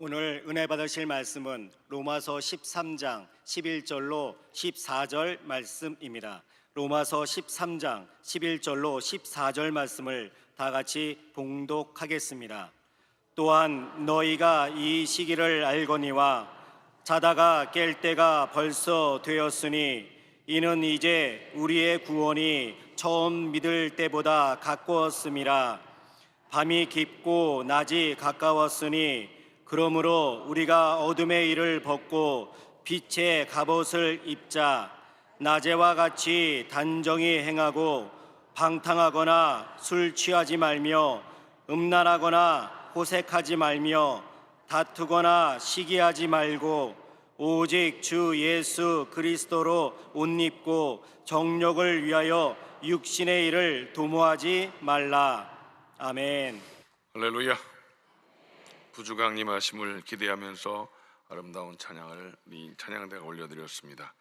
오늘 은혜 받으실 말씀은 로마서 13장 11절로 14절 말씀입니다. 로마서 13장 11절로 14절 말씀을 다 같이 봉독하겠습니다. 또한 너희가 이 시기를 알거니와 자다가 깰 때가 벌써 되었으니 이는 이제 우리의 구원이 처음 믿을 때보다 가까웠음이라. 밤이 깊고 낮이 가까웠으니 그러므로 우리가 어둠의 일을 벗고 빛의 갑옷을 입자. 낮에와 같이 단정히 행하고 방탕하거나 술 취하지 말며 음란하거나 호색하지 말며 다투거나 시기하지 말고 오직 주 예수 그리스도로 옷 입고 정욕을 위하여 육신의 일을 도모하지 말라. 아멘. 할렐루야. 부주강림 하심을 기대하면서 아름다운 찬양을 우리 찬양대가 올려드렸습니다.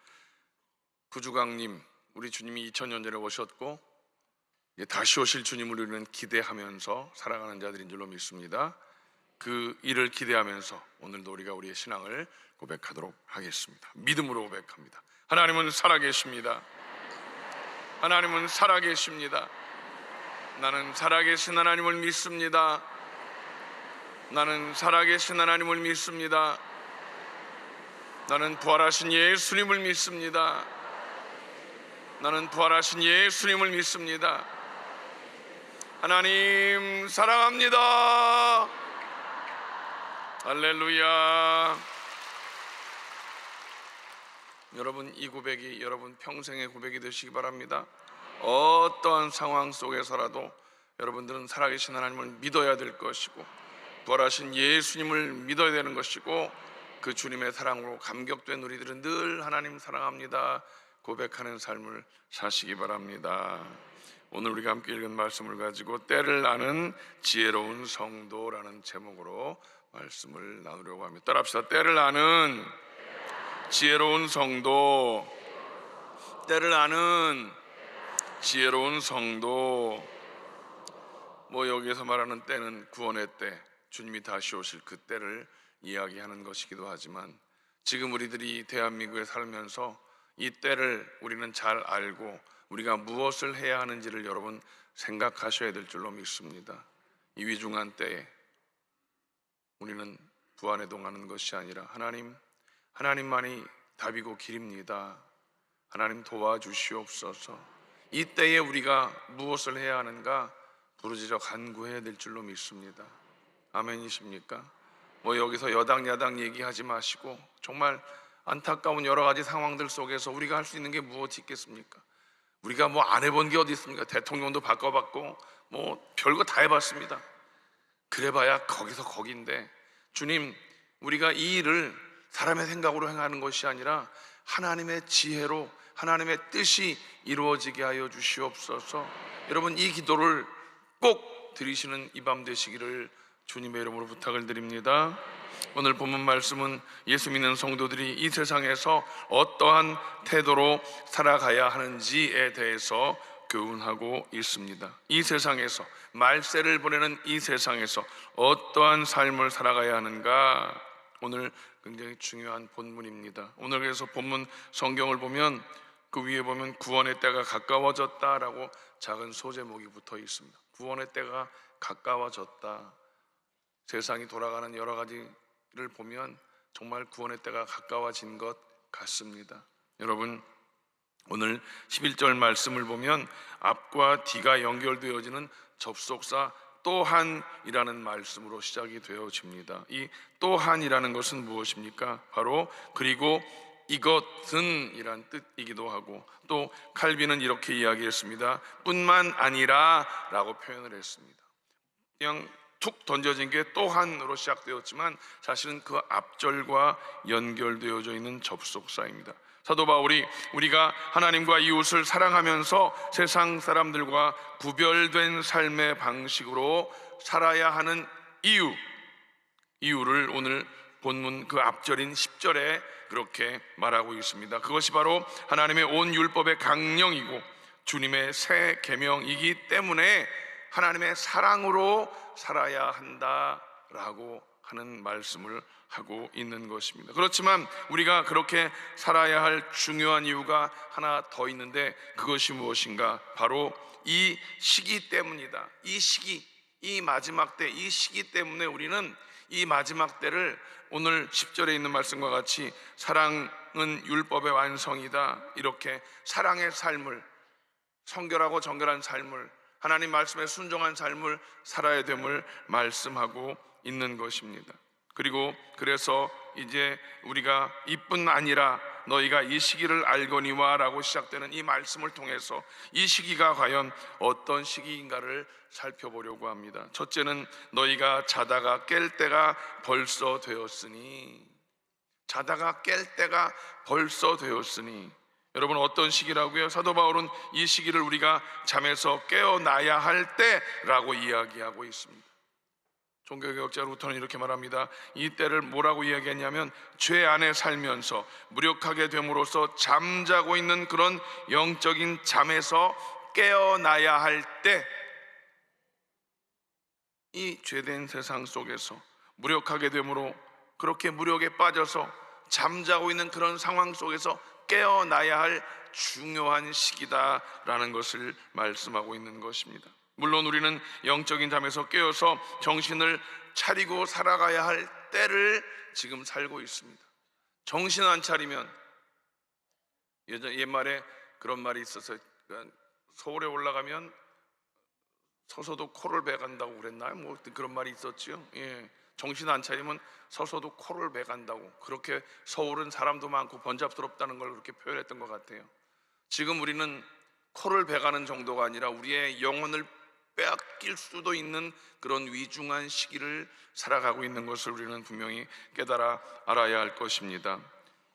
부주강림, 우리 주님이 2000년 전에 오셨고 다시 오실 주님을 우리는 기대하면서 살아가는 자들인 줄로 믿습니다. 그 일을 기대하면서 오늘도 우리가 우리의 신앙을 고백하도록 하겠습니다. 믿음으로 고백합니다. 하나님은 살아계십니다. 하나님은 살아계십니다. 나는 살아계신 하나님을 믿습니다. 나는 살아계신 하나님을 믿습니다. 나는 부활하신 예수님을 믿습니다. 나는 부활하신 예수님을 믿습니다. 하나님 사랑합니다. 할렐루야. 여러분, 이 고백이 여러분 평생의 고백이 되시기 바랍니다. 어떠한 상황 속에서라도 여러분들은 살아계신 하나님을 믿어야 될 것이고 부활하신 예수님을 믿어야 되는 것이고 그 주님의 사랑으로 감격된 우리들은 늘 하나님 사랑합니다 고백하는 삶을 사시기 바랍니다. 오늘 우리가 함께 읽은 말씀을 가지고 때를 아는 지혜로운 성도라는 제목으로 말씀을 나누려고 합니다. 따라합시다. 때를 아는 지혜로운 성도. 때를 아는 지혜로운 성도. 여기에서 말하는 때는 구원의 때, 주님이 다시 오실 그 때를 이야기하는 것이기도 하지만 지금 우리들이 대한민국에 살면서 이 때를 우리는 잘 알고 우리가 무엇을 해야 하는지를 여러분 생각하셔야 될 줄로 믿습니다. 이 위중한 때에 우리는 부안해동하는 것이 아니라 하나님만이 답이고 길입니다. 하나님 도와주시옵소서. 이 때에 우리가 무엇을 해야 하는가 부르짖어 간구해야 될 줄로 믿습니다. 아멘이십니까? 여기서 여당 야당 얘기하지 마시고 정말 안타까운 여러 가지 상황들 속에서 우리가 할 수 있는 게 무엇이 있겠습니까? 우리가 안 해본 게 어디 있습니까? 대통령도 바꿔봤고 별거 다 해봤습니다. 그래봐야 거기서 거긴데 주님, 우리가 이 일을 사람의 생각으로 행하는 것이 아니라 하나님의 지혜로 하나님의 뜻이 이루어지게 하여 주시옵소서. 여러분, 이 기도를 꼭 드리시는 이 밤 되시기를 주님의 이름으로 부탁을 드립니다. 오늘 본문 말씀은 예수 믿는 성도들이 이 세상에서 어떠한 태도로 살아가야 하는지에 대해서 교훈하고 있습니다. 이 세상에서, 말세를 보내는 이 세상에서 어떠한 삶을 살아가야 하는가, 오늘 굉장히 중요한 본문입니다. 오늘 그래서 본문 성경을 보면 그 위에 보면 구원의 때가 가까워졌다라고 작은 소제목이 붙어 있습니다. 구원의 때가 가까워졌다. 세상이 돌아가는 여러 가지를 보면 정말 구원의 때가 가까워진 것 같습니다. 여러분, 오늘 11절 말씀을 보면 앞과 뒤가 연결되어지는 접속사 또한이라는 말씀으로 시작이 되어집니다. 이 또한이라는 것은 무엇입니까? 바로 그리고 이것은 이란 뜻이기도 하고, 또 칼빈은 이렇게 이야기했습니다. 뿐만 아니라 라고 표현을 했습니다. 그냥 툭 던져진 게 또한으로 시작되었지만 사실은 그 앞절과 연결되어져 있는 접속사입니다. 사도 바울이 우리가 하나님과 이웃을 사랑하면서 세상 사람들과 구별된 삶의 방식으로 살아야 하는 이유를 오늘 본문 그 앞절인 10절에 그렇게 말하고 있습니다. 그것이 바로 하나님의 온 율법의 강령이고 주님의 새 계명이기 때문에 하나님의 사랑으로 살아야 한다라고 하는 말씀을 하고 있는 것입니다. 그렇지만 우리가 그렇게 살아야 할 중요한 이유가 하나 더 있는데, 그것이 무엇인가? 바로 이 시기 때문이다. 이 시기, 이 마지막 때, 이 시기 때문에 우리는 이 마지막 때를 오늘 10절에 있는 말씀과 같이 사랑은 율법의 완성이다, 이렇게 사랑의 삶을, 성결하고 정결한 삶을, 하나님 말씀에 순종한 삶을 살아야 됨을 말씀하고 있는 것입니다. 그리고 그래서 이제 우리가 이뿐 아니라 너희가 이 시기를 알거니와 라고 시작되는 이 말씀을 통해서 이 시기가 과연 어떤 시기인가를 살펴보려고 합니다. 첫째는 너희가 자다가 깰 때가 벌써 되었으니. 자다가 깰 때가 벌써 되었으니. 여러분, 어떤 시기라고요? 사도 바울은 이 시기를 우리가 잠에서 깨어나야 할 때라고 이야기하고 있습니다. 종교개혁자로부터는 이렇게 말합니다. 이 때를 뭐라고 이야기했냐면, 죄 안에 살면서 무력하게 됨으로써 잠자고 있는 그런 영적인 잠에서 깨어나야 할 때, 이 죄된 세상 속에서 무력하게 됨으로 그렇게 무력에 빠져서 잠자고 있는 그런 상황 속에서 깨어나야 할 중요한 시기다라는 것을 말씀하고 있는 것입니다. 물론 우리는 영적인 잠에서 깨어서 정신을 차리고 살아가야 할 때를 지금 살고 있습니다. 정신 안 차리면, 옛말에 그런 말이 있어서, 서울에 올라가면 서서도 코를 베간다고 그랬나요? 뭐 그런 말이 있었지요. 정신 안 차리면 서서도 코를 베간다고. 그렇게 서울은 사람도 많고 번잡스럽다는 걸 그렇게 표현했던 것 같아요. 지금 우리는 코를 베가는 정도가 아니라 우리의 영혼을 빼앗길 수도 있는 그런 위중한 시기를 살아가고 있는 것을 우리는 분명히 깨달아 알아야 할 것입니다.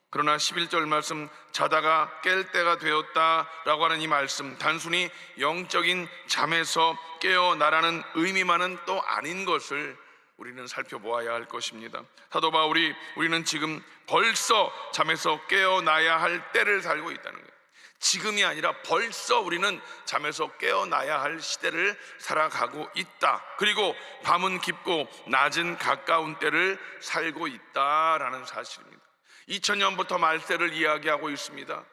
그러나 11절 말씀, 자다가 깰 때가 되었다라고 하는 이 말씀, 단순히 영적인 잠에서 깨어나라는 의미만은 또 아닌 것을 우리는 살펴보아야 할 것입니다. 사도 바울이 우리는 지금 벌써 잠에서 깨어나야 할 때를 살고 있다는 거예요. 지금이 아니라 벌써 우리는 잠에서 깨어나야 할 시대를 살아가고 있다. 그리고 밤은 깊고 낮은 가까운 때를 살고 있다라는 사실입니다. 2000년부터 말세를 이야기하고 있습니다.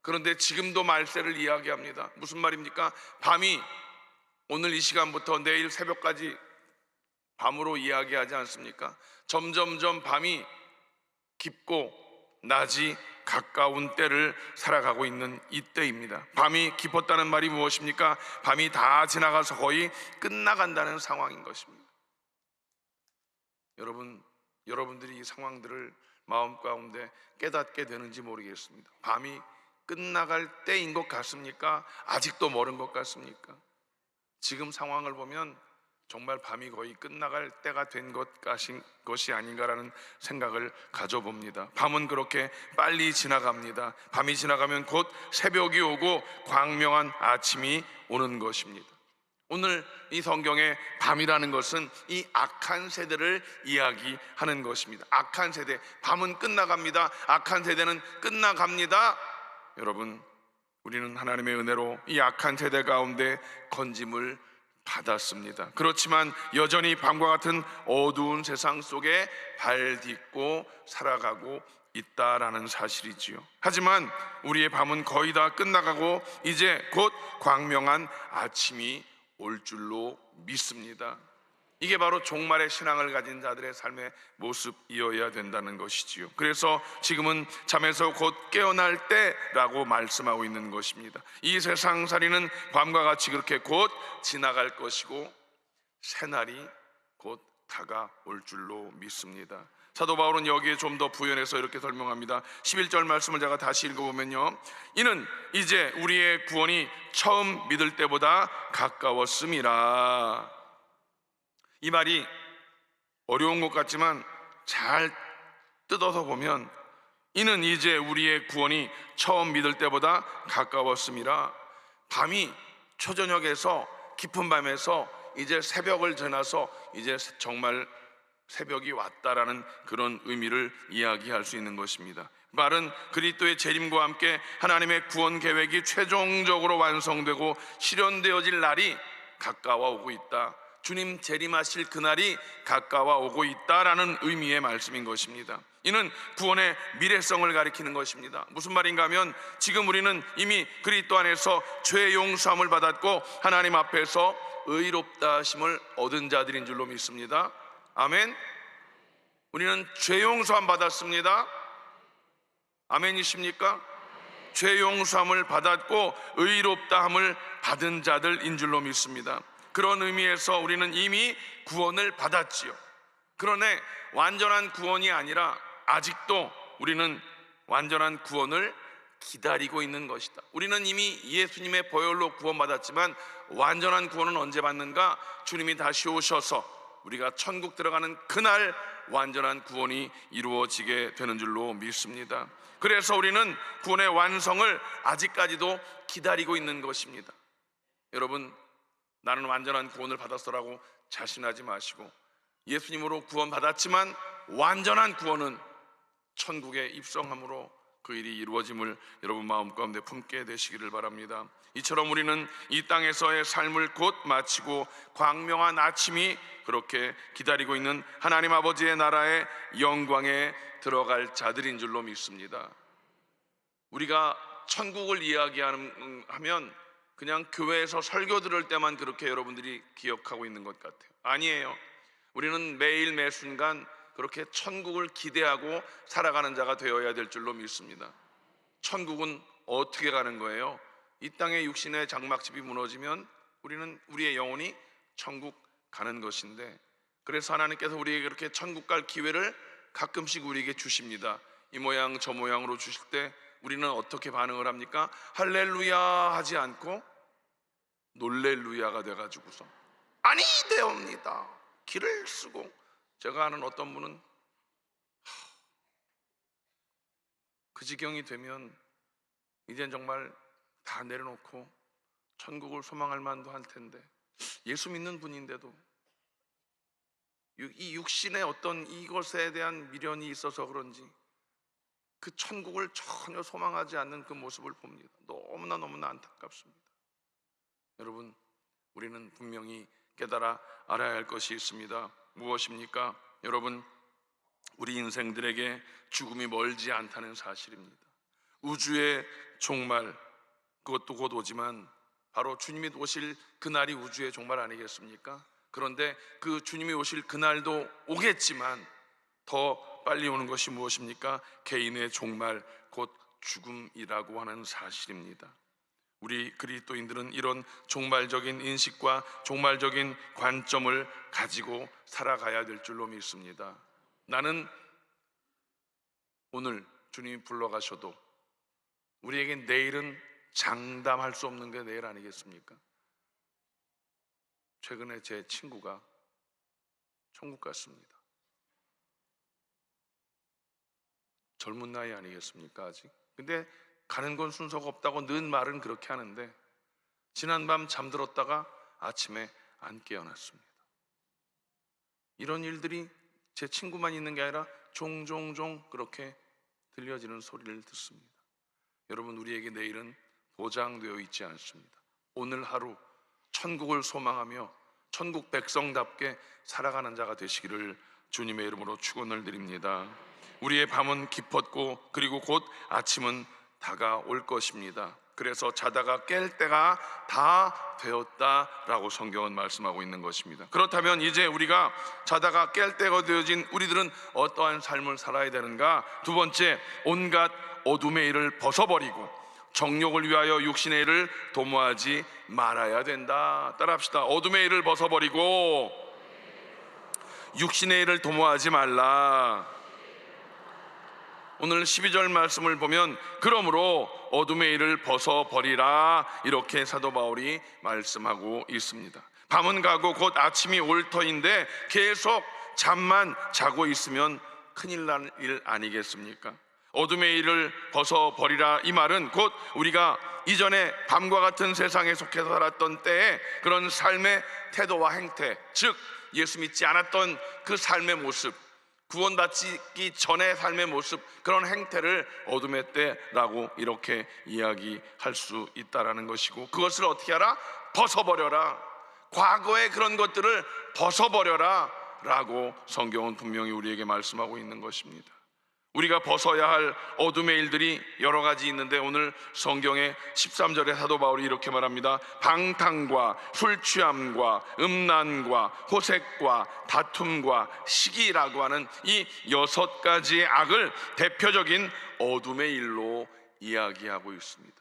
그런데 지금도 말세를 이야기합니다. 무슨 말입니까? 밤이 오늘 이 시간부터 내일 새벽까지 밤으로 이야기하지 않습니까? 점점점 밤이 깊고 낮이 가까운 때를 살아가고 있는 이때입니다. 밤이 깊었다는 말이 무엇입니까? 밤이 다 지나가서 거의 끝나간다는 상황인 것입니다. 여러분들이 이 상황들을 마음 가운데 깨닫게 되는지 모르겠습니다. 밤이 끝나갈 때인 것 같습니까? 아직도 멀은 것 같습니까? 지금 상황을 보면 정말 밤이 거의 끝나갈 때가 된 것이 아닌가라는 생각을 가져봅니다. 밤은 그렇게 빨리 지나갑니다. 밤이 지나가면 곧 새벽이 오고 광명한 아침이 오는 것입니다. 오늘 이 성경에 밤이라는 것은 이 악한 세대를 이야기하는 것입니다. 악한 세대, 밤은 끝나갑니다. 악한 세대는 끝나갑니다. 여러분, 우리는 하나님의 은혜로 이 악한 세대 가운데 건짐을 받았습니다. 그렇지만 여전히 밤과 같은 어두운 세상 속에 발 딛고 살아가고 있다라는 사실이지요. 하지만 우리의 밤은 거의 다 끝나가고 이제 곧 광명한 아침이 올 줄로 믿습니다. 이게 바로 종말의 신앙을 가진 자들의 삶의 모습이어야 된다는 것이지요. 그래서 지금은 잠에서 곧 깨어날 때라고 말씀하고 있는 것입니다. 이 세상살이는 밤과 같이 그렇게 곧 지나갈 것이고 새날이 곧 다가올 줄로 믿습니다. 사도 바울은 여기에 좀 더 부연해서 이렇게 설명합니다. 11절 말씀을 제가 다시 읽어보면요, 이는 이제 우리의 구원이 처음 믿을 때보다 가까웠음이라. 이 말이 어려운 것 같지만 잘 뜯어서 보면, 이는 이제 우리의 구원이 처음 믿을 때보다 가까웠음이라. 밤이 초저녁에서 깊은 밤에서 이제 새벽을 지나서 이제 정말 새벽이 왔다라는 그런 의미를 이야기할 수 있는 것입니다. 말은 그리스도의 재림과 함께 하나님의 구원 계획이 최종적으로 완성되고 실현되어질 날이 가까워 오고 있다, 주님 재림하실 그날이 가까워 오고 있다라는 의미의 말씀인 것입니다. 이는 구원의 미래성을 가리키는 것입니다. 무슨 말인가 하면 지금 우리는 이미 그리스도 안에서 죄 용서함을 받았고 하나님 앞에서 의롭다 하심을 얻은 자들인 줄로 믿습니다. 아멘. 우리는 죄 용서함 받았습니다. 아멘이십니까? 죄 용서함을 받았고 의롭다함을 받은 자들인 줄로 믿습니다. 그런 의미에서 우리는 이미 구원을 받았지요. 그러나 완전한 구원이 아니라 아직도 우리는 완전한 구원을 기다리고 있는 것이다. 우리는 이미 예수님의 보혈로 구원받았지만 완전한 구원은 언제 받는가? 주님이 다시 오셔서 우리가 천국 들어가는 그날 완전한 구원이 이루어지게 되는 줄로 믿습니다. 그래서 우리는 구원의 완성을 아직까지도 기다리고 있는 것입니다. 여러분, 나는 완전한 구원을 받았어라고 자신하지 마시고, 예수님으로 구원받았지만 완전한 구원은 천국에 입성함으로 그 일이 이루어짐을 여러분 마음 가운데 품게 되시기를 바랍니다. 이처럼 우리는 이 땅에서의 삶을 곧 마치고 광명한 아침이 그렇게 기다리고 있는 하나님 아버지의 나라의 영광에 들어갈 자들인 줄로 믿습니다. 우리가 천국을 이야기하면 그냥 교회에서 설교 들을 때만 그렇게 여러분들이 기억하고 있는 것 같아요. 아니에요. 우리는 매일 매 순간 그렇게 천국을 기대하고 살아가는 자가 되어야 될 줄로 믿습니다. 천국은 어떻게 가는 거예요? 이 땅의 육신의 장막집이 무너지면 우리의 영혼이 천국 가는 것인데, 그래서 하나님께서 우리에게 그렇게 천국 갈 기회를 가끔씩 우리에게 주십니다. 이 모양 저 모양으로 주실 때 우리는 어떻게 반응을 합니까? 할렐루야 하지 않고 놀렐루야가 돼가지고서 아니 되옵니다. 길을 쓰고, 제가 아는 어떤 분은 그 지경이 되면 이젠 정말 다 내려놓고 천국을 소망할 만도 할 텐데, 예수 믿는 분인데도 이 육신의 어떤 이것에 대한 미련이 있어서 그런지 그 천국을 전혀 소망하지 않는 그 모습을 봅니다. 너무나 안타깝습니다. 여러분, 우리는 분명히 깨달아 알아야 할 것이 있습니다. 무엇입니까? 여러분, 우리 인생들에게 죽음이 멀지 않다는 사실입니다. 우주의 종말, 그것도 곧 오지만 바로 주님이 오실 그날이 우주의 종말 아니겠습니까? 그런데 그 주님이 오실 그날도 오겠지만 더 빨리 오는 것이 무엇입니까? 개인의 종말, 곧 죽음이라고 하는 사실입니다. 우리 그리스도인들은 이런 종말적인 인식과 종말적인 관점을 가지고 살아가야 될 줄로 믿습니다. 나는 오늘 주님이 불러가셔도 우리에겐 내일은 장담할 수 없는 게 내일 아니겠습니까? 최근에 제 친구가 천국 갔습니다. 젊은 나이 아니겠습니까 아직? 근데 가는 건 순서가 없다고 늘 말은 그렇게 하는데 지난밤 잠들었다가 아침에 안 깨어났습니다. 이런 일들이 제 친구만 있는 게 아니라 종종 그렇게 들려지는 소리를 듣습니다. 여러분, 우리에게 내일은 보장되어 있지 않습니다. 오늘 하루 천국을 소망하며 천국 백성답게 살아가는 자가 되시기를 주님의 이름으로 축원을 드립니다. 우리의 밤은 깊었고 그리고 곧 아침은 다가올 것입니다. 그래서 자다가 깰 때가 다 되었다라고 성경은 말씀하고 있는 것입니다. 그렇다면 이제 우리가 자다가 깰 때가 되어진 우리들은 어떠한 삶을 살아야 되는가? 두 번째, 온갖 어둠의 일을 벗어버리고 정욕을 위하여 육신의 일을 도모하지 말아야 된다. 따라합시다. 어둠의 일을 벗어버리고 육신의 일을 도모하지 말라. 오늘 12절 말씀을 보면 그러므로 어둠의 일을 벗어버리라, 이렇게 사도 바울이 말씀하고 있습니다. 밤은 가고 곧 아침이 올 터인데 계속 잠만 자고 있으면 큰일 날 일 아니겠습니까? 어둠의 일을 벗어버리라, 이 말은 곧 우리가 이전에 밤과 같은 세상에 속해 살았던 때에 그런 삶의 태도와 행태, 즉 예수 믿지 않았던 그 삶의 모습, 구원받기 전의 삶의 모습, 그런 행태를 어둠의 때라고 이렇게 이야기할 수 있다라는 것이고, 그것을 어떻게 하라? 벗어버려라. 과거의 그런 것들을 벗어버려라 라고 성경은 분명히 우리에게 말씀하고 있는 것입니다. 우리가 벗어야 할 어둠의 일들이 여러 가지 있는데, 오늘 성경의 13절에 사도 바울이 이렇게 말합니다. 방탕과 술 취함과 음란과 호색과 다툼과 시기라고 하는 이 6가지의 악을 대표적인 어둠의 일로 이야기하고 있습니다.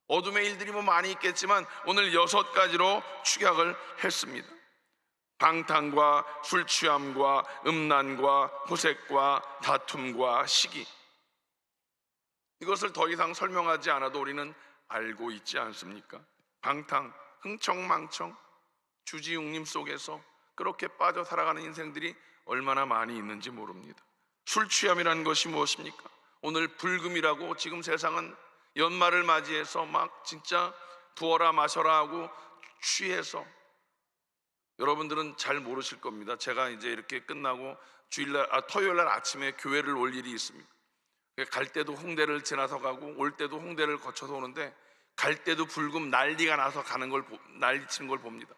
어둠의 일들이 뭐 많이 있겠지만 오늘 6가지로 축약을 했습니다. 방탕과 술 취함과 음란과 호색과 다툼과 시기, 이것을 더 이상 설명하지 않아도 우리는 알고 있지 않습니까? 방탕, 흥청망청, 주지웅림 속에서 그렇게 빠져 살아가는 인생들이 얼마나 많이 있는지 모릅니다. 술 취함이라는 것이 무엇입니까? 오늘 불금이라고 지금 세상은 연말을 맞이해서 막 진짜 부어라 마셔라 하고 취해서, 여러분들은 잘 모르실 겁니다. 제가 이제 이렇게 끝나고 토요일날 아침에 교회를 올 일이 있습니다. 갈 때도 홍대를 지나서 가고 올 때도 홍대를 거쳐서 오는데, 갈 때도 불금 난리가 나서 가는 걸 난리치는 걸 봅니다.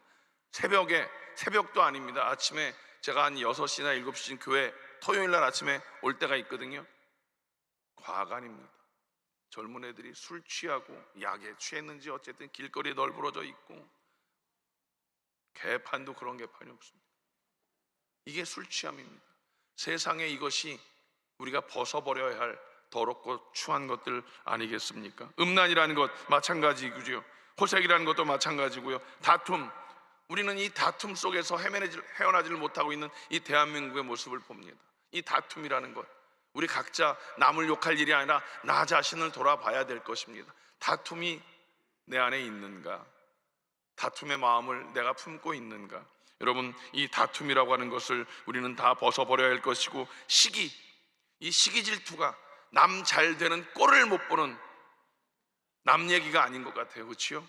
새벽도 아닙니다. 아침에 제가 한 6시나 7시쯤 교회 토요일날 아침에 올 때가 있거든요. 과간입니다. 젊은 애들이 술 취하고 약에 취했는지 어쨌든 길거리에 널브러져 있고, 개판도 그런 개판이 없습니다. 이게 술 취함입니다. 세상에 이것이 우리가 벗어버려야 할 더럽고 추한 것들 아니겠습니까? 음란이라는 것 마찬가지고요. 호색이라는 것도 마찬가지고요. 다툼, 우리는 이 다툼 속에서 헤어나지를 못하고 있는 이 대한민국의 모습을 봅니다. 이 다툼이라는 것, 우리 각자 남을 욕할 일이 아니라 나 자신을 돌아봐야 될 것입니다. 다툼이 내 안에 있는가? 다툼의 마음을 내가 품고 있는가? 여러분, 이 다툼이라고 하는 것을 우리는 다 벗어버려야 할 것이고, 이 시기 질투가 남 잘 되는 꼴을 못 보는 남 얘기가 아닌 것 같아요. 그렇지요?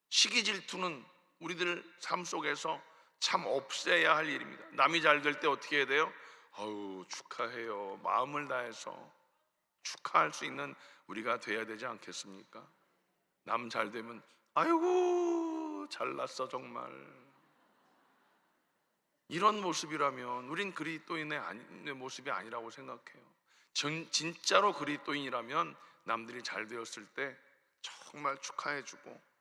시기 질투는 우리들 삶 속에서 참 없애야 할 일입니다. 남이 잘 될 때 어떻게 해야 돼요? 축하해요. 마음을 다해서 축하할 수 있는 우리가 돼야 되지 않겠습니까? 남 잘 되면 아이고 잘났어 정말, 이런 모습이라면 우린 그리스도인의 모습이 아니라고 생각해요. 진짜로 그리스도인이라면 남들이 잘 되었을 때 정말 축하해주고,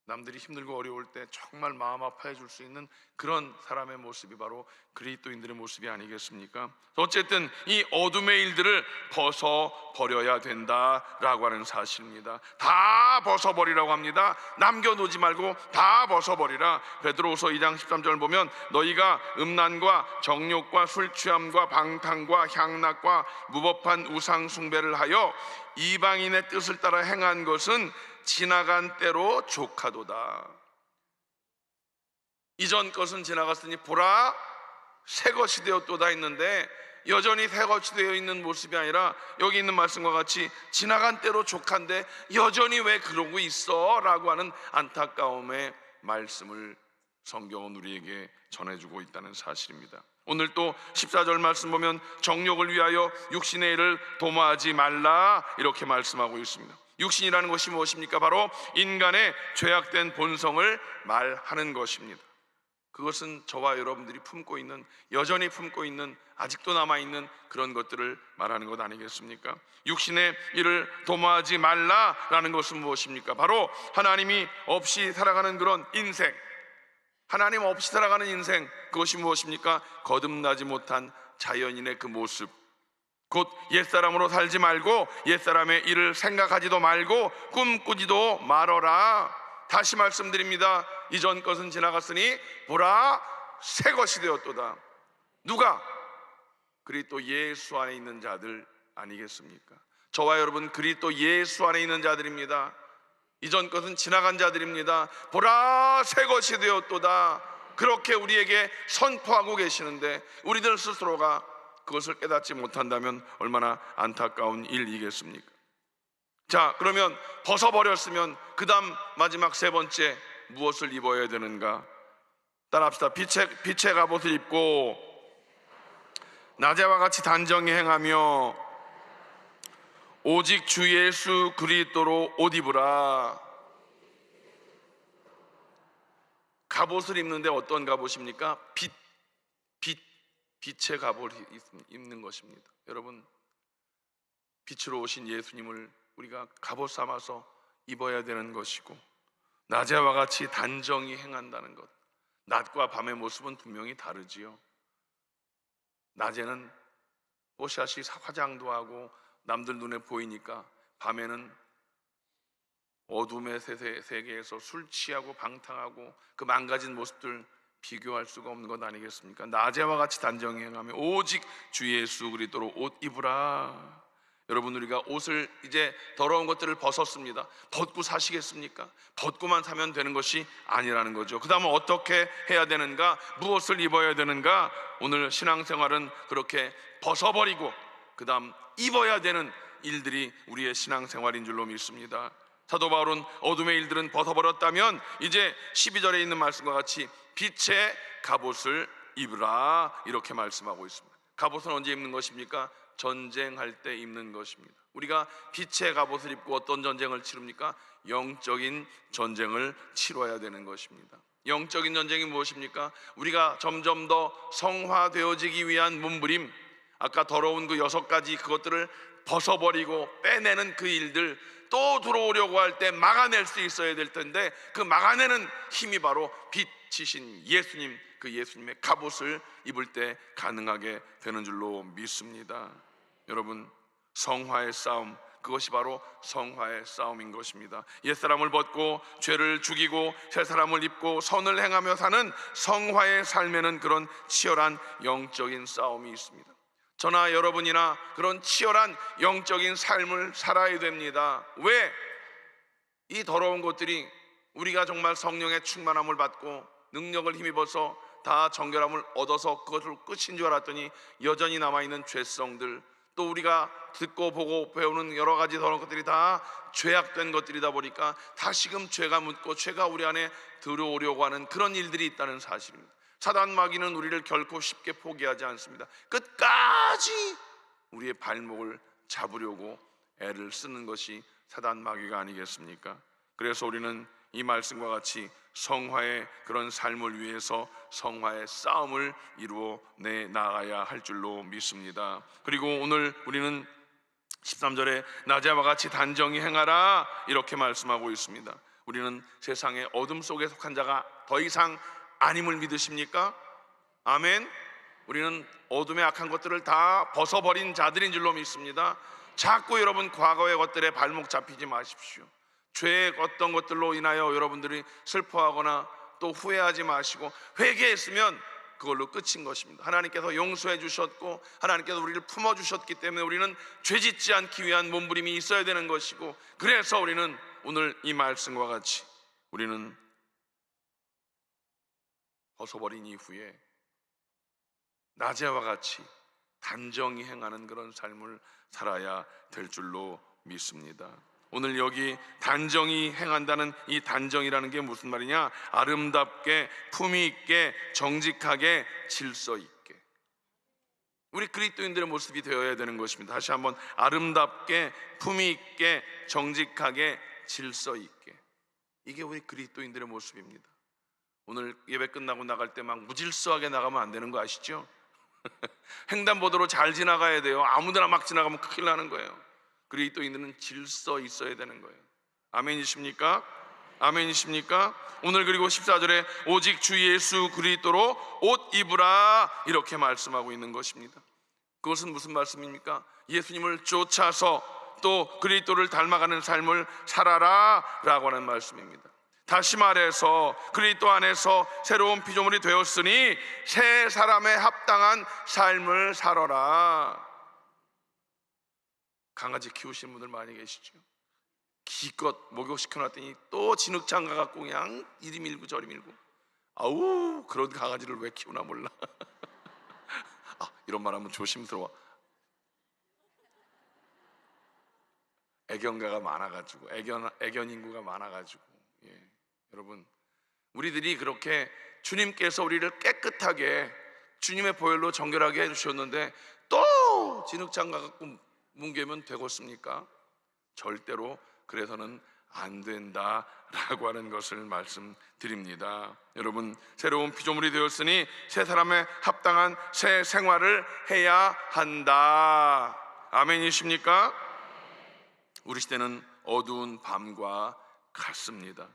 남들이 힘들고 어려울 때 정말 마음 아파해 줄 수 있는 그런 사람의 모습이 바로 그리스도인들의 모습이 아니겠습니까? 어쨌든 이 어둠의 일들을 벗어버려야 된다라고 하는 사실입니다. 다 벗어버리라고 합니다. 남겨놓지 말고 다 벗어버리라. 베드로후서 2장 13절 보면, 너희가 음란과 정욕과 술 취함과 방탕과 향락과 무법한 우상 숭배를 하여 이방인의 뜻을 따라 행한 것은 지나간 때로 족하도다. 이전 것은 지나갔으니 보라 새 것이 되었도다 했는데, 여전히 새 것이 되어 있는 모습이 아니라 여기 있는 말씀과 같이 지나간 때로 족한데 여전히 왜 그러고 있어? 라고 하는 안타까움의 말씀을 성경은 우리에게 전해주고 있다는 사실입니다. 오늘 또 14절 말씀 보면, 정욕을 위하여 육신의 일을 도모하지 말라 이렇게 말씀하고 있습니다. 육신이라는 것이 무엇입니까? 바로 인간의 죄악된 본성을 말하는 것입니다. 그것은 저와 여러분들이 여전히 품고 있는, 아직도 남아있는 그런 것들을 말하는 것 아니겠습니까? 육신의 일을 도모하지 말라라는 것은 무엇입니까? 바로 하나님이 없이 살아가는 그런 인생, 하나님 없이 살아가는 인생, 그것이 무엇입니까? 거듭나지 못한 자연인의 그 모습, 곧 옛사람으로 살지 말고 옛사람의 일을 생각하지도 말고 꿈꾸지도 말어라. 다시 말씀드립니다. 이전 것은 지나갔으니 보라 새 것이 되었도다. 누가? 그리스도 예수 안에 있는 자들 아니겠습니까? 저와 여러분 그리스도 예수 안에 있는 자들입니다. 이전 것은 지나간 자들입니다. 보라 새 것이 되었도다. 그렇게 우리에게 선포하고 계시는데, 우리들 스스로가 그것을 깨닫지 못한다면 얼마나 안타까운 일이겠습니까? 자, 그러면 벗어버렸으면 그 다음 마지막 세 번째 무엇을 입어야 되는가? 따라합시다. 빛의 갑옷을 입고 낮에와 같이 단정히 행하며 오직 주 예수 그리스도로 옷 입으라. 갑옷을 입는데 어떤 갑옷입니까? 빛의 갑옷을 입는 것입니다. 여러분, 빛으로 오신 예수님을 우리가 갑옷 삼아서 입어야 되는 것이고, 낮에와 같이 단정히 행한다는 것, 낮과 밤의 모습은 분명히 다르지요. 낮에는 뽀샤시 화장도 하고 남들 눈에 보이니까, 밤에는 어둠의 세계에서 술 취하고 방탕하고 그 망가진 모습들 비교할 수가 없는 것 아니겠습니까? 낮에와 같이 단정히 행하며 오직 주 예수 그리스도로 옷 입으라. 여러분, 우리가 옷을 이제 더러운 것들을 벗었습니다. 벗고 사시겠습니까? 벗고만 사면 되는 것이 아니라는 거죠. 그 다음은 어떻게 해야 되는가? 무엇을 입어야 되는가? 오늘 신앙생활은 그렇게 벗어버리고 그 다음 입어야 되는 일들이 우리의 신앙생활인 줄로 믿습니다. 사도 바울은 어둠의 일들은 벗어버렸다면 이제 12절에 있는 말씀과 같이 빛의 갑옷을 입으라, 이렇게 말씀하고 있습니다. 갑옷은 언제 입는 것입니까? 전쟁할 때 입는 것입니다. 우리가 빛의 갑옷을 입고 어떤 전쟁을 치릅니까? 영적인 전쟁을 치러야 되는 것입니다. 영적인 전쟁이 무엇입니까? 우리가 점점 더 성화되어지기 위한 몸부림, 아까 더러운 그 6가지 그것들을 벗어버리고 빼내는 그 일들, 또 들어오려고 할 때 막아낼 수 있어야 될 텐데, 그 막아내는 힘이 바로 빛이신 예수님, 그 예수님의 갑옷을 입을 때 가능하게 되는 줄로 믿습니다. 여러분, 성화의 싸움, 그것이 바로 성화의 싸움인 것입니다. 옛사람을 벗고 죄를 죽이고 새 사람을 입고 선을 행하며 사는 성화의 삶에는 그런 치열한 영적인 싸움이 있습니다. 저나 여러분이나 그런 치열한 영적인 삶을 살아야 됩니다. 왜? 이 더러운 것들이 우리가 정말 성령의 충만함을 받고 능력을 힘입어서 다 정결함을 얻어서 그것을 끝인 줄 알았더니 여전히 남아있는 죄성들, 또 우리가 듣고 보고 배우는 여러 가지 더러운 것들이 다 죄악된 것들이다 보니까 다시금 죄가 묻고 죄가 우리 안에 들어오려고 하는 그런 일들이 있다는 사실입니다. 사단 마귀는 우리를 결코 쉽게 포기하지 않습니다. 끝까지 우리의 발목을 잡으려고 애를 쓰는 것이 사단 마귀가 아니겠습니까? 그래서 우리는 이 말씀과 같이 성화의 그런 삶을 위해서 성화의 싸움을 이루어내 나가야 할 줄로 믿습니다. 그리고 오늘 우리는 13절에 낮에와 같이 단정히 행하라, 이렇게 말씀하고 있습니다. 우리는 세상의 어둠 속에 속한 자가 더 이상 아님을 믿으십니까? 아멘. 우리는 어둠의 악한 것들을 다 벗어버린 자들인 줄로 믿습니다. 자꾸 여러분 과거의 것들에 발목 잡히지 마십시오. 죄의 어떤 것들로 인하여 여러분들이 슬퍼하거나 또 후회하지 마시고, 회개했으면 그걸로 끝인 것입니다. 하나님께서 용서해 주셨고 하나님께서 우리를 품어 주셨기 때문에 우리는 죄짓지 않기 위한 몸부림이 있어야 되는 것이고, 그래서 우리는 오늘 이 말씀과 같이 우리는 벗어버린 이후에 낮에와 같이 단정히 행하는 그런 삶을 살아야 될 줄로 믿습니다. 오늘 여기 단정히 행한다는 이 단정이라는 게 무슨 말이냐? 아름답게, 품위 있게, 정직하게, 질서 있게, 우리 그리스도인들의 모습이 되어야 되는 것입니다. 다시 한번, 아름답게, 품위 있게, 정직하게, 질서 있게, 이게 우리 그리스도인들의 모습입니다. 오늘 예배 끝나고 나갈 때 막 무질서하게 나가면 안 되는 거 아시죠? 횡단보도로 잘 지나가야 돼요. 아무데나 막 지나가면 큰일 나는 거예요. 그리스도인들은 질서 있어야 되는 거예요. 아멘이십니까? 아멘이십니까? 오늘 그리고 14절에 오직 주 예수 그리스도로 옷 입으라, 이렇게 말씀하고 있는 것입니다. 그것은 무슨 말씀입니까? 예수님을 쫓아서 또 그리스도를 닮아가는 삶을 살아라 라고 하는 말씀입니다. 다시 말해서 그리스도 안에서 새로운 피조물이 되었으니 새 사람에 합당한 삶을 살아라. 강아지 키우시는 분들 많이 계시죠? 기껏 목욕시켜놨더니 또 진흙장 가갖고 그냥 이리 밀고 저리 밀고, 아우, 그런 강아지를 왜 키우나 몰라. 이런 말하면 조심스러워. 애견가가 많아가지고, 애견 인구가 많아가지고, 여러분, 우리들이 그렇게 주님께서 우리를 깨끗하게 주님의 보혈로 정결하게 해주셨는데 또 진흙장 가갖고 뭉개면 되겠습니까? 절대로 그래서는 안 된다라고 하는 것을 말씀드립니다. 여러분, 새로운 피조물이 되었으니 새 사람에 합당한 새 생활을 해야 한다. 아멘이십니까? 우리 시대는 어두운 밤과 같습니다.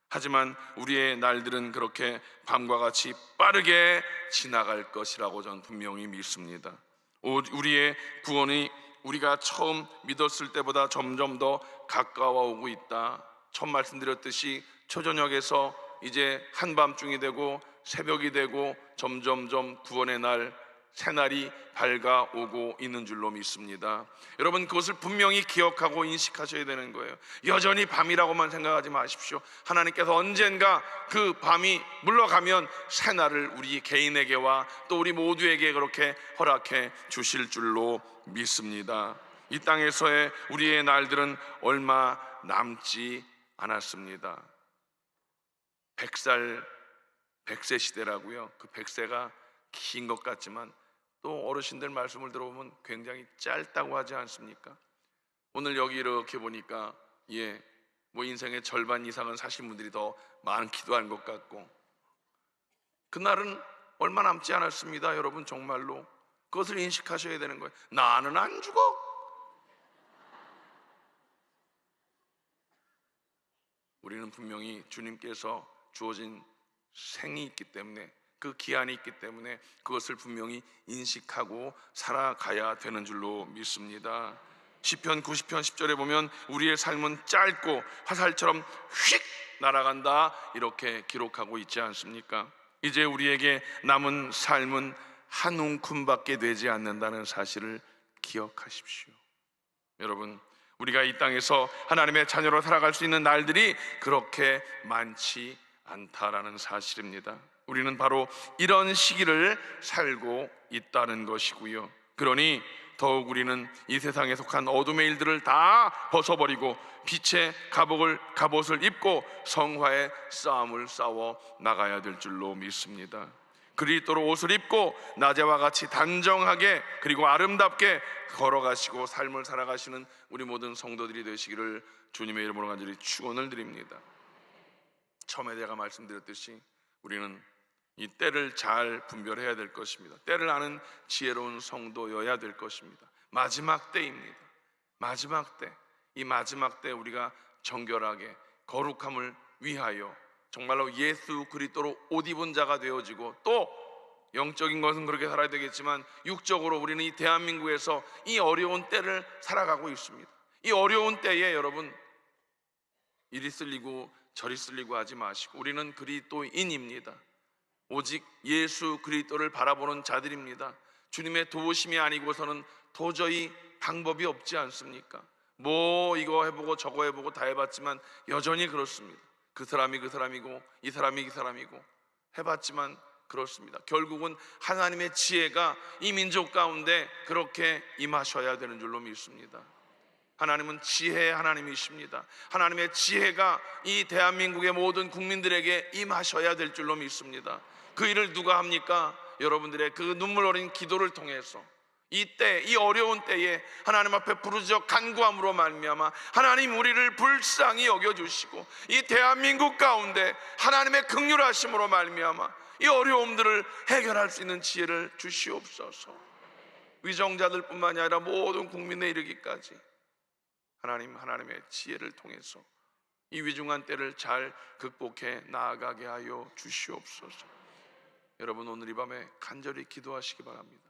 하지만 우리의 날들은 그렇게 밤과 같이 빠르게 지나갈 것이라고 저는 분명히 믿습니다. 우리의 구원이 우리가 처음 믿었을 때보다 점점 더 가까워오고 있다. 처음 말씀드렸듯이 초저녁에서 이제 한밤중이 되고 새벽이 되고 점점점 구원의 날, 새날이 밝아오고 있는 줄로 믿습니다. 여러분, 그것을 분명히 기억하고 인식하셔야 되는 거예요. 여전히 밤이라고만 생각하지 마십시오. 하나님께서 언젠가 그 밤이 물러가면 새날을 우리 개인에게와 또 우리 모두에게 그렇게 허락해 주실 줄로 믿습니다. 이 땅에서의 우리의 날들은 얼마 남지 않았습니다. 100세 시대라고요. 그 100세가 긴 것 같지만 또 어르신들 말씀을 들어보면 굉장히 짧다고 하지 않습니까? 오늘 여기 이렇게 보니까 뭐 인생의 절반 이상은 사신 분들이 더 많기도 한 것 같고, 그날은 얼마 남지 않았습니다. 여러분, 정말로 그것을 인식하셔야 되는 거예요. 나는 안 죽어. 우리는 분명히 주님께서 주어진 생이 있기 때문에, 그 기한이 있기 때문에 그것을 분명히 인식하고 살아가야 되는 줄로 믿습니다. 시편 90편 10절에 보면 우리의 삶은 짧고 화살처럼 휙 날아간다, 이렇게 기록하고 있지 않습니까? 이제 우리에게 남은 삶은 한 움큼밖에 되지 않는다는 사실을 기억하십시오. 여러분, 우리가 이 땅에서 하나님의 자녀로 살아갈 수 있는 날들이 그렇게 많지 않다라는 사실입니다. 우리는 바로 이런 시기를 살고 있다는 것이고요. 그러니 더욱 우리는 이 세상에 속한 어둠의 일들을 다 벗어버리고 빛의 갑옷을 입고 성화의 싸움을 싸워 나가야 될 줄로 믿습니다. 그리스도로 옷을 입고 낮에와 같이 단정하게 그리고 아름답게 걸어가시고 삶을 살아가시는 우리 모든 성도들이 되시기를 주님의 이름으로 간절히 축원을 드립니다. 처음에 제가 말씀드렸듯이 우리는 이 때를 잘 분별해야 될 것입니다. 때를 아는 지혜로운 성도여야 될 것입니다. 마지막 때입니다. 마지막 때, 이 마지막 때 우리가 정결하게 거룩함을 위하여 정말로 예수 그리스도로 옷 입은 자가 되어지고, 또 영적인 것은 그렇게 살아야 되겠지만 육적으로 우리는 이 대한민국에서 이 어려운 때를 살아가고 있습니다. 이 어려운 때에 여러분, 이리 쓸리고 저리 쓸리고 하지 마시고, 우리는 그리스도인입니다. 오직 예수 그리스도를 바라보는 자들입니다. 주님의 도우심이 아니고서는 도저히 방법이 없지 않습니까? 뭐 이거 해보고 저거 해보고 다 해봤지만 여전히 그렇습니다. 그 사람이 그 사람이고 이 사람이 이 사람이고 해봤지만 그렇습니다. 결국은 하나님의 지혜가 이 민족 가운데 그렇게 임하셔야 되는 줄로 믿습니다. 하나님은 지혜의 하나님이십니다. 하나님의 지혜가 이 대한민국의 모든 국민들에게 임하셔야 될 줄로 믿습니다. 그 일을 누가 합니까? 여러분들의 그 눈물 어린 기도를 통해서 이때, 이 어려운 때에 하나님 앞에 부르짖어 간구함으로 말미암아 하나님 우리를 불쌍히 여겨주시고 이 대한민국 가운데 하나님의 긍휼하심으로 말미암아 이 어려움들을 해결할 수 있는 지혜를 주시옵소서. 위정자들 뿐만이 아니라 모든 국민에 이르기까지 하나님의 지혜를 통해서 이 위중한 때를 잘 극복해 나아가게 하여 주시옵소서. 여러분, 오늘 이 밤에 간절히 기도하시기 바랍니다.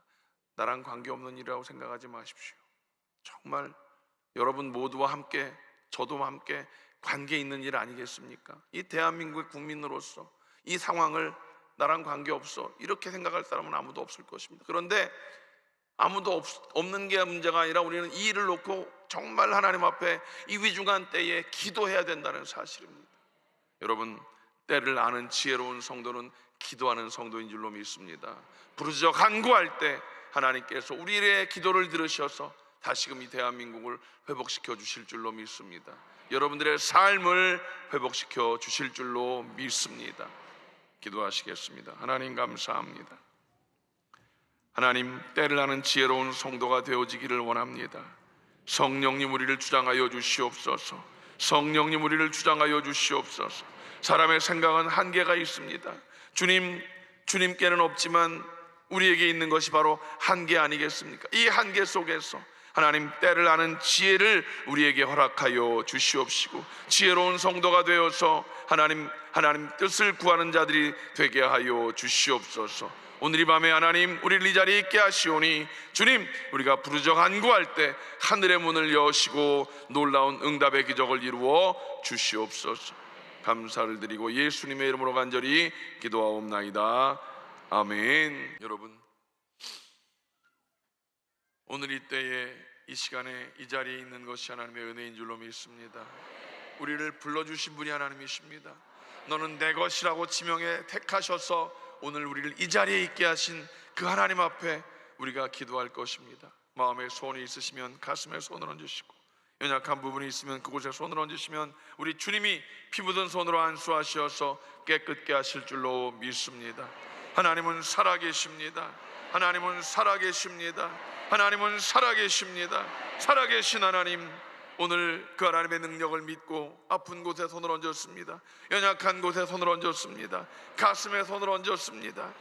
나랑 관계없는 일이라고 생각하지 마십시오. 정말 여러분 모두와 함께, 저도 함께 관계 있는 일 아니겠습니까? 이 대한민국의 국민으로서 이 상황을 나랑 관계없어 이렇게 생각할 사람은 아무도 없을 것입니다. 그런데 아무도 없는 게 문제가 아니라 우리는 이 일을 놓고 정말 하나님 앞에 이 위중한 때에 기도해야 된다는 사실입니다. 여러분, 때를 아는 지혜로운 성도는 기도하는 성도인 줄로 믿습니다. 부르짖어 간구할 때 하나님께서 우리의 기도를 들으셔서 다시금 이 대한민국을 회복시켜 주실 줄로 믿습니다. 여러분들의 삶을 회복시켜 주실 줄로 믿습니다. 기도하시겠습니다. 하나님 감사합니다. 하나님, 때를 아는 지혜로운 성도가 되어지기를 원합니다. 성령님 우리를 주장하여 주시옵소서. 성령님 우리를 주장하여 주시옵소서. 사람의 생각은 한계가 있습니다. 주님께는 없지만 우리에게 있는 것이 바로 한계 아니겠습니까? 이 한계 속에서 하나님 때를 아는 지혜를 우리에게 허락하여 주시옵시고, 지혜로운 성도가 되어서 하나님 뜻을 구하는 자들이 되게 하여 주시옵소서. 오늘 이 밤에 하나님 우리를 이 자리에 있게 하시오니 주님, 우리가 부르짖어 간구할 때 하늘의 문을 여시고 놀라운 응답의 기적을 이루어 주시옵소서. 감사를 드리고 예수님의 이름으로 간절히 기도하옵나이다. 아멘. 여러분, 오늘 이때에 이 시간에 이 자리에 있는 것이 하나님의 은혜인 줄로 믿습니다. 우리를 불러주신 분이 하나님이십니다. 너는 내 것이라고 지명해 택하셔서 오늘 우리를 이 자리에 있게 하신 그 하나님 앞에 우리가 기도할 것입니다. 마음에 소원이 있으시면 가슴에 손을 얹으시고, 연약한 부분이 있으면 그곳에 손을 얹으시면 우리 주님이 피 묻은 손으로 안수하셔서 깨끗게 하실 줄로 믿습니다. 하나님은 살아계십니다. 하나님은 살아계십니다. 하나님은 살아계십니다. 살아계신 하나님, 오늘 그 하나님의 능력을 믿고 아픈 곳에 손을 얹었습니다. 연약한 곳에 손을 얹었습니다. 가슴에 손을 얹었습니다.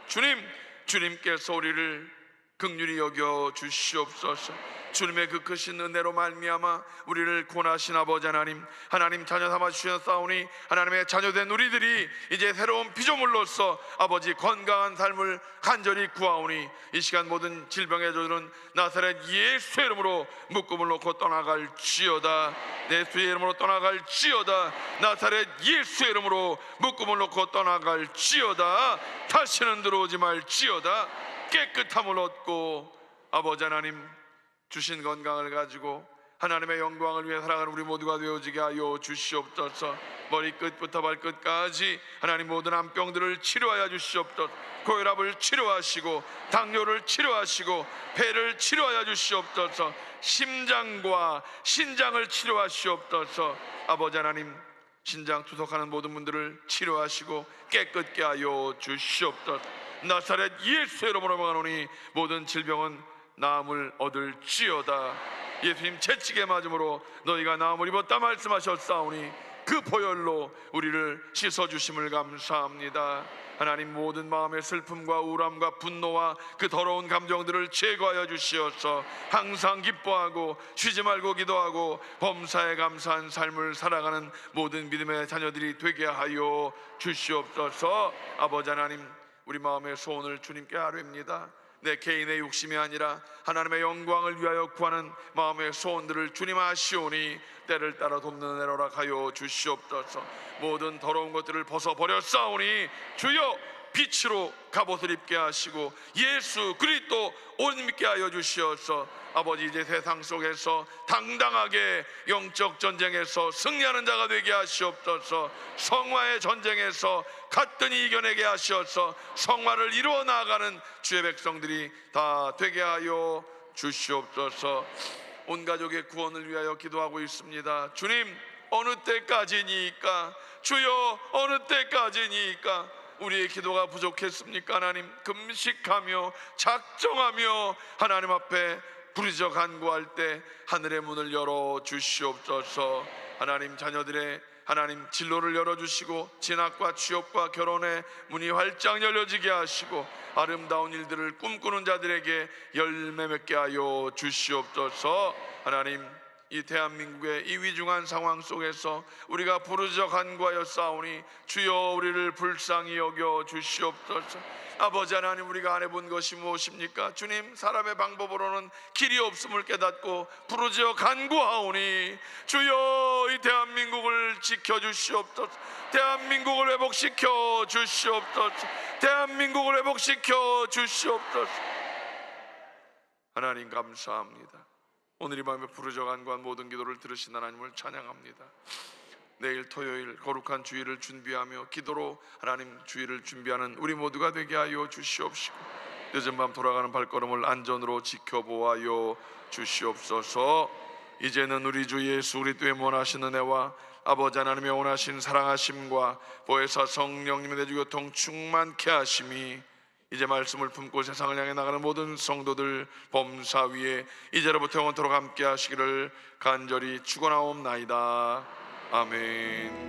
주님께서 우리를 긍휼히 여겨 주시옵소서. 주님의 그 크신 은혜로 말미암아 우리를 구원하신 아버지 하나님 자녀 삼아 주셨사오니 하나님의 자녀된 우리들이 이제 새로운 피조물로서 아버지 건강한 삶을 간절히 구하오니 이 시간 모든 질병에 조는 나사렛 예수의 이름으로 묶음을 놓고 떠나갈지어다. 예수의 이름으로 떠나갈지어다. 나사렛 예수의 이름으로 묶음을 놓고 떠나갈지어다. 다시는 들어오지 말지어다. 깨끗함을 얻고 아버지 하나님 주신 건강을 가지고 하나님의 영광을 위해 살아가는 우리 모두가 되어지게 하여 주시옵소서. 머리끝부터 발끝까지 하나님 모든 암병들을 치료하여 주시옵소서. 고혈압을 치료하시고 당뇨를 치료하시고 폐를 치료하여 주시옵소서. 심장과 신장을 치료하시옵소서. 아버지 하나님, 신장 투석하는 모든 분들을 치료하시고 깨끗게 하여 주시옵소서. 나사렛 예수의 이름으로 명하노니 모든 질병은 나음을 얻을지어다. 예수님 채찍에 맞음으로 너희가 나음을 입었다 말씀하셨사오니 그 보혈로 우리를 씻어주심을 감사합니다. 하나님, 모든 마음의 슬픔과 우울함과 분노와 그 더러운 감정들을 제거하여 주시어서 항상 기뻐하고 쉬지 말고 기도하고 범사에 감사한 삶을 살아가는 모든 믿음의 자녀들이 되게 하여 주시옵소서. 아버지 하나님, 우리 마음의 소원을 주님께 아뢰옵니다. 내 개인의 욕심이 아니라 하나님의 영광을 위하여 구하는 마음의 소원들을 주님 아시오니 때를 따라 돕는 은혜를 허락하여 주시옵소서. 모든 더러운 것들을 벗어버렸사오니 주여 빛으로 갑옷을 입게 하시고 예수 그리스도 옷 입게 하여 주시어서 아버지, 이제 세상 속에서 당당하게 영적 전쟁에서 승리하는 자가 되게 하시옵소서. 성화의 전쟁에서 가뜩이 이겨내게 하시어서 성화를 이루어 나아가는 주의 백성들이 다 되게 하여 주시옵소서. 온 가족의 구원을 위하여 기도하고 있습니다. 주님, 어느 때까지니까? 주여, 어느 때까지니까? 우리의 기도가 부족했습니까? 하나님, 금식하며 작정하며 하나님 앞에 부르짖어 간구할 때 하늘의 문을 열어 주시옵소서. 하나님, 자녀들의 하나님 진로를 열어주시고 진학과 취업과 결혼의 문이 활짝 열려지게 하시고 아름다운 일들을 꿈꾸는 자들에게 열매 맺게 하여 주시옵소서. 하나님, 이 대한민국의 이 위중한 상황 속에서 우리가 부르짖어 간구하여 싸우니 주여 우리를 불쌍히 여겨 주시옵소서. 아버지 하나님, 우리가 안 해본 것이 무엇입니까? 주님, 사람의 방법으로는 길이 없음을 깨닫고 부르짖어 간구하오니 주여 이 대한민국을 지켜주시옵소서. 대한민국을 회복시켜 주시옵소서. 대한민국을 회복시켜 주시옵소서. 하나님, 감사합니다. 오늘 이 밤에 부르짖어 간구한 모든 기도를 들으신 하나님을 찬양합니다. 내일 토요일 거룩한 주일을 준비하며 기도로 하나님 주일을 준비하는 우리 모두가 되게 하여 주시옵시고 늦은 밤 돌아가는 발걸음을 안전으로 지켜보아요 주시옵소서. 이제는 우리 주 예수 그리스도의 원하신 은혜와 아버지 하나님의 원하신 사랑하심과 보혜사 성령님의 내주교통 충만케 하심이 이제 말씀을 품고 세상을 향해 나가는 모든 성도들 범사 위에 이제로부터 영원토록 함께 하시기를 간절히 축원하옵나이다. 아멘.